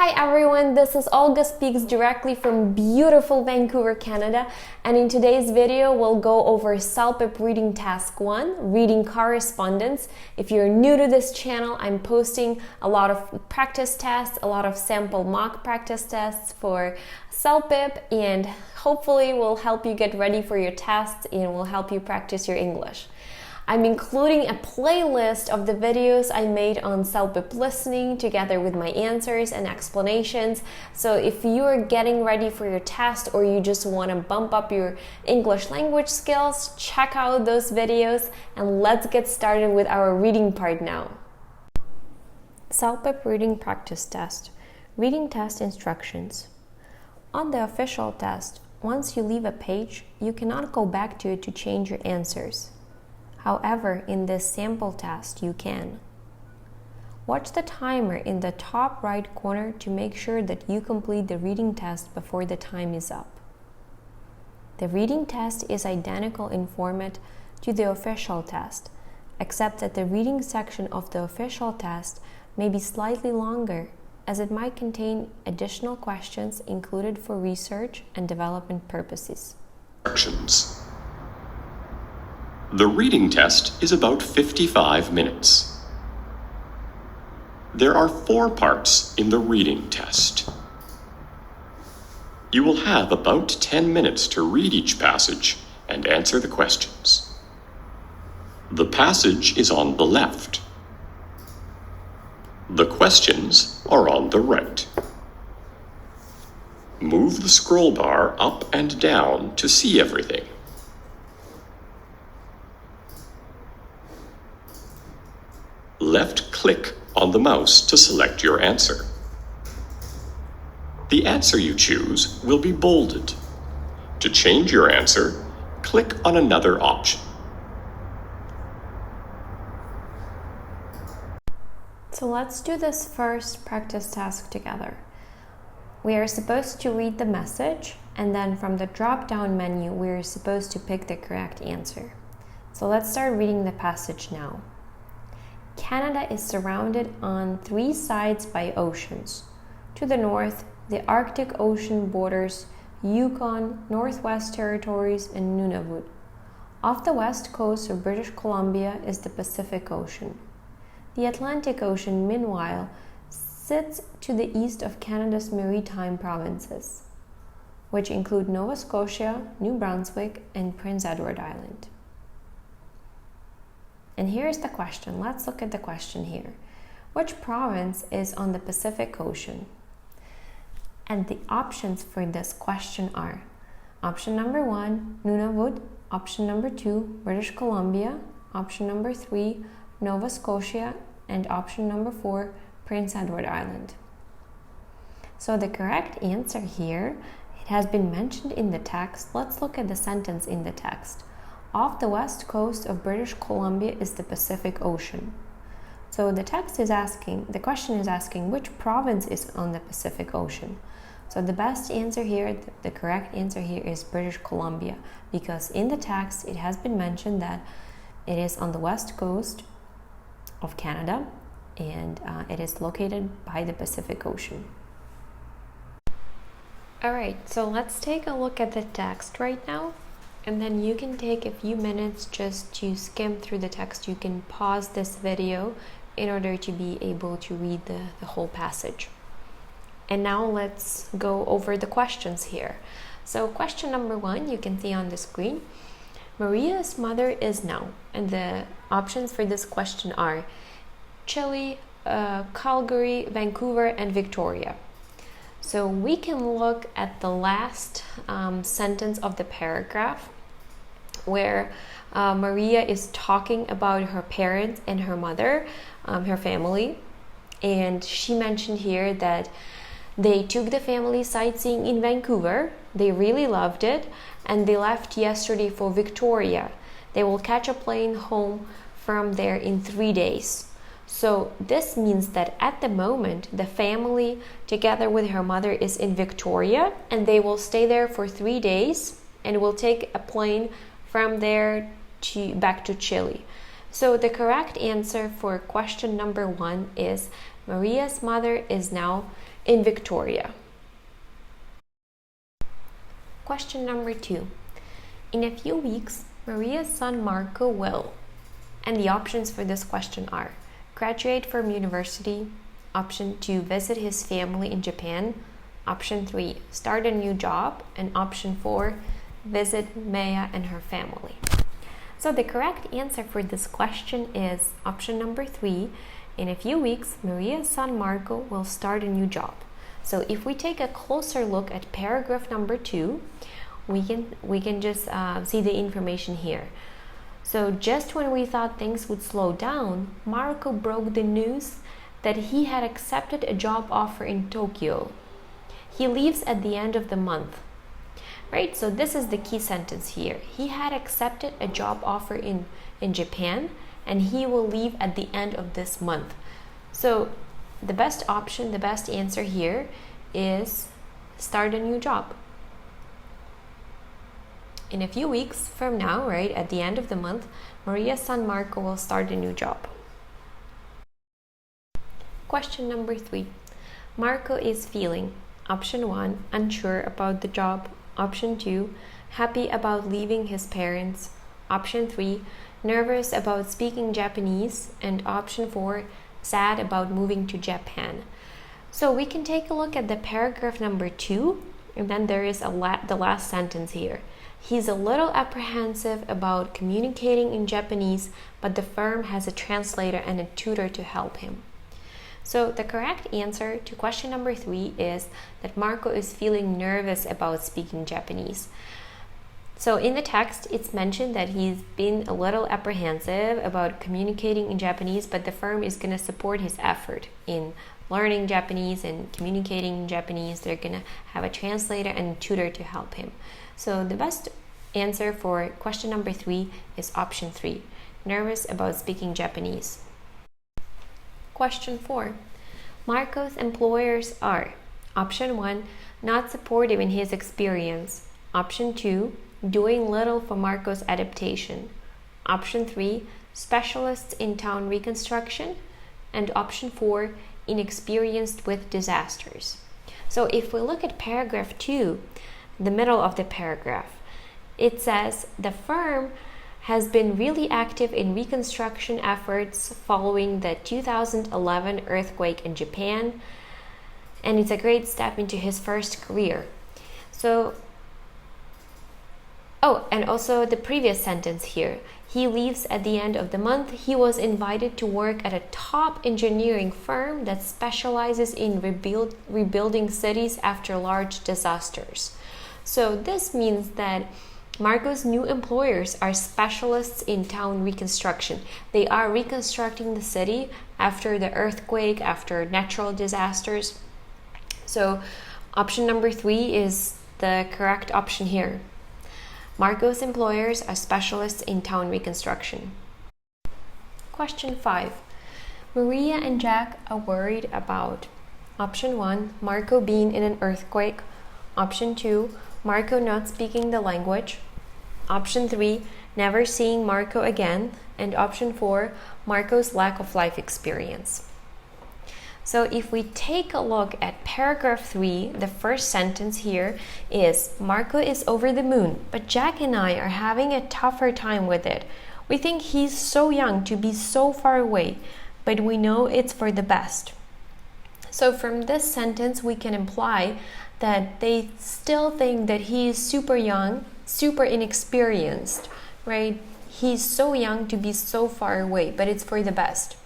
Hi everyone, this is Olga speaks directly from beautiful Vancouver, Canada, and in today's video we'll go over CELPIP Reading Task 1, Reading Correspondence. If you're new to this channel, I'm posting a lot of practice tests, a lot of sample mock practice tests for CELPIP, and hopefully will help you get ready for your tests and will help you practice your English. I'm including a playlist of the videos I made on CELPIP listening together with my answers and explanations. So if you are getting ready for your test or you just want to bump up your English language skills, check out those videos and let's get started with our reading part now. CELPIP Reading Practice Test. Reading Test Instructions. On the official test, once you leave a page, you cannot go back to it to change your answers. However, in this sample test, you can. Watch the timer in the top right corner to make sure that you complete the reading test before the time is up. The reading test is identical in format to the official test, except that the reading section of the official test may be slightly longer, as it might contain additional questions included for research and development purposes. The reading test is about 55 minutes. There are 4 parts in the reading test. You will have about 10 minutes to read each passage and answer the questions. The passage is on the left. The questions are on the right. Move the scroll bar up and down to see everything. Left-click on the mouse to select your answer. The answer you choose will be bolded. To change your answer, click on another option. So let's do this first practice task together. We are supposed to read the message, and then from the drop-down menu, we are supposed to pick the correct answer. So let's start reading the passage now. Canada is surrounded on 3 sides by oceans. To the north, the Arctic Ocean borders Yukon, Northwest Territories, and Nunavut. Off the west coast of British Columbia is the Pacific Ocean. The Atlantic Ocean, meanwhile, sits to the east of Canada's maritime provinces, which include Nova Scotia, New Brunswick, and Prince Edward Island. And here's the question. Let's look at the question here. Which province is on the Pacific Ocean? And the options for this question are option number 1, Nunavut, option number 2, British Columbia, option number 3, Nova Scotia, and option number 4, Prince Edward Island. So the correct answer here, it has been mentioned in the text. Let's look at the sentence in the text. Off the west coast of British Columbia is the Pacific Ocean. So the question is asking which province is on the Pacific Ocean. So the best answer here, the correct answer here is British Columbia, because in the text it has been mentioned that it is on the west coast of Canada and it is located by the Pacific Ocean. Alright, so let's take a look at the text right now. And then you can take a few minutes just to skim through the text. You can pause this video in order to be able to read the whole passage. And now let's go over the questions here. So question number 1, you can see on the screen. Maria's mother is now. And the options for this question are Chile, Calgary, Vancouver, and Victoria. So we can look at the last sentence of the paragraph where Maria is talking about her parents and her mother, her family. And she mentioned here that they took the family sightseeing in Vancouver. They really loved it. And they left yesterday for Victoria. They will catch a plane home from there in 3 days. So this means that at the moment, the family together with her mother is in Victoria and they will stay there for 3 days and will take a plane from there back to Chile. So the correct answer for question number 1 is Maria's mother is now in Victoria. Question number 2. In a few weeks, Maria's son Marco will. And the options for this question are graduate from university, option 2, visit his family in Japan, option 3, start a new job, and option 4, visit Maya and her family. So the correct answer for this question is option number 3. In a few weeks, Maria's son Marco will start a new job. So if we take a closer look at paragraph number 2, we can just see the information here. So just when we thought things would slow down, Marco broke the news that he had accepted a job offer in Tokyo. He leaves at the end of the month. Right? So this is the key sentence here. He had accepted a job offer in Japan, and he will leave at the end of this month. So the best option, the best answer here is start a new job. In a few weeks from now, right, at the end of the month, Maria's son Marco will start a new job. Question number 3. Marco is feeling, option 1, unsure about the job, option 2, happy about leaving his parents, option 3, nervous about speaking Japanese, and option 4, sad about moving to Japan. So we can take a look at the paragraph number 2, and then there is the last sentence here. He's a little apprehensive about communicating in Japanese, but the firm has a translator and a tutor to help him. So the correct answer to question number 3 is that Marco is feeling nervous about speaking Japanese. So in the text, it's mentioned that he's been a little apprehensive about communicating in Japanese, but the firm is going to support his effort in learning Japanese and communicating in Japanese. They're going to have a translator and a tutor to help him. So the best answer for question number 3 is option 3, nervous about speaking Japanese. Question 4. Marco's employers are option 1, not supportive in his experience, option 2, doing little for Marco's adaptation, option 3, specialists in town reconstruction, and option 4, inexperienced with disasters. So if we look at paragraph 2, the middle of the paragraph, it says the firm has been really active in reconstruction efforts following the 2011 earthquake in Japan, and it's a great step into his first career. So, and also the previous sentence here, he leaves at the end of the month. He was invited to work at a top engineering firm that specializes in rebuilding cities after large disasters. So this means that Marco's new employers are specialists in town reconstruction. They are reconstructing the city after the earthquake, after natural disasters. So option number 3 is the correct option here. Marco's employers are specialists in town reconstruction. Question 5. Maria and Jack are worried about option 1, Marco being in an earthquake, option 2, Marco not speaking the language, option 3, never seeing Marco again, and option 4, Marco's lack of life experience. So if we take a look at paragraph 3, the first sentence here is Marco is over the moon, but Jack and I are having a tougher time with it. We think he's so young to be so far away, but we know it's for the best. So from this sentence, we can imply that they still think that he is super young, super inexperienced, right? He's so young to be so far away, but it's for the best.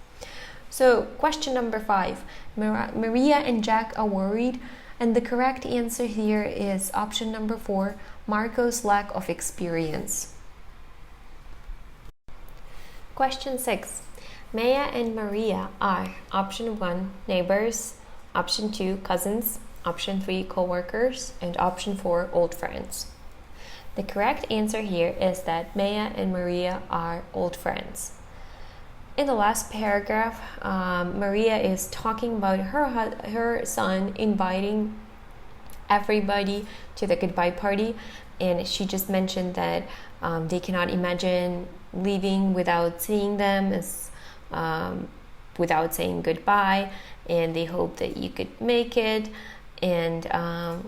So question number 5, Maria and Jack are worried, and the correct answer here is option number 4, Marco's lack of experience. Question 6, Maya and Maria are option 1, neighbors, option 2, cousins, option 3, co-workers, and option 4, old friends. The correct answer here is that Maya and Maria are old friends. In the last paragraph, Maria is talking about her son inviting everybody to the goodbye party, and she just mentioned that they cannot imagine leaving without seeing them, as without saying goodbye, and they hope that you could make it, and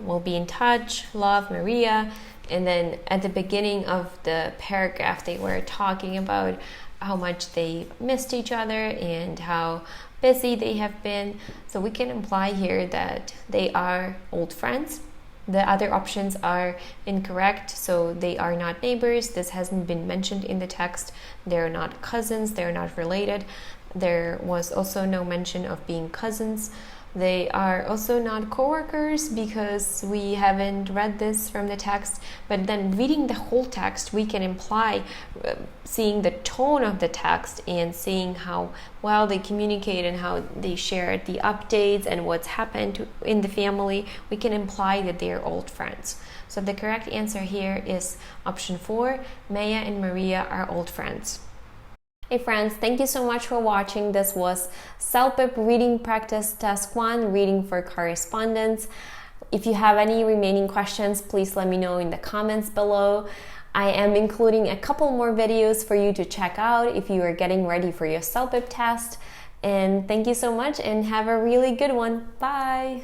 we'll be in touch. Love, Maria. And then at the beginning of the paragraph, they were talking about how much they missed each other and how busy they have been. So we can imply here that they are old friends. The other options are incorrect, so they are not neighbors. This hasn't been mentioned in the text. They're not cousins, they're not related. There was also no mention of being cousins. They are also not co-workers because we haven't read this from the text. But then reading the whole text, we can imply, seeing the tone of the text and seeing how well they communicate and how they share the updates and what's happened in the family, we can imply that they are old friends. So the correct answer here is option 4. Maya and Maria are old friends. Hey friends, thank you so much for watching. This was CELPIP Reading Practice Task 1, Reading for Correspondence. If you have any remaining questions, please let me know in the comments below. I am including a couple more videos for you to check out if you are getting ready for your CELPIP test. And thank you so much and have a really good one. Bye!